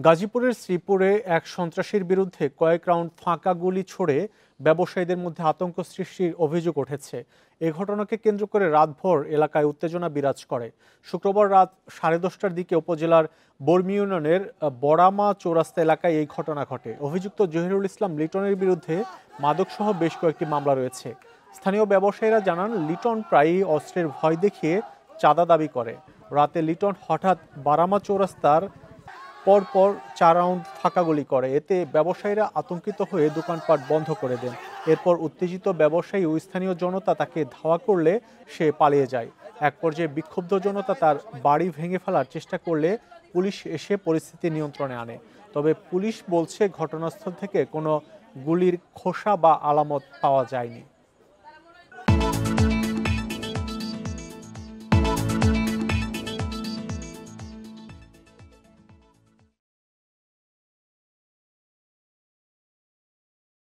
গাজীপুরের শ্রীপুরে এক সন্ত্রাসীর বিরুদ্ধে কয়েক রাউন্ড ফাঁকা গুলি ছোড়ে ব্যবসায়ীদের মধ্যে আতঙ্ক সৃষ্টির অভিযোগ উঠেছে। এ ঘটনাকে কেন্দ্র করে রাতভর এলাকায় উত্তেজনা বিরাজ করে। শুক্রবার রাত 10:30টার দিকে উপজেলার বর্মি ইউনিয়নের বড়ামা চৌরাস্তা এলাকায় এই ঘটনা ঘটে। অভিযুক্ত জহিরুল ইসলাম লিটনের বিরুদ্ধে মাদকসহ বেশ কয়েকটি মামলা রয়েছে। স্থানীয় ব্যবসায়ীরা জানান, লিটন প্রায়ই অস্ত্রের ভয় দেখিয়ে চাঁদা দাবি করে। রাতে লিটন হঠাৎ বারামা চৌরাস্তার পরপর 4 রাউন্ড ফাঁকা গুলি করে। এতে ব্যবসায়ীরা আতঙ্কিত হয়ে দোকানপাট বন্ধ করে দেন। এরপর উত্তেজিত ব্যবসায়ী ও স্থানীয় জনতা তাকে ধাওয়া করলে সে পালিয়ে যায়। এক পর্যায়ে বিক্ষুব্ধ জনতা তার বাড়ি ভেঙে ফেলার চেষ্টা করলে পুলিশ এসে পরিস্থিতি নিয়ন্ত্রণে আনে। তবে পুলিশ বলছে, ঘটনাস্থল থেকে কোনো গুলির খোসা বা আলামত পাওয়া যায়নি।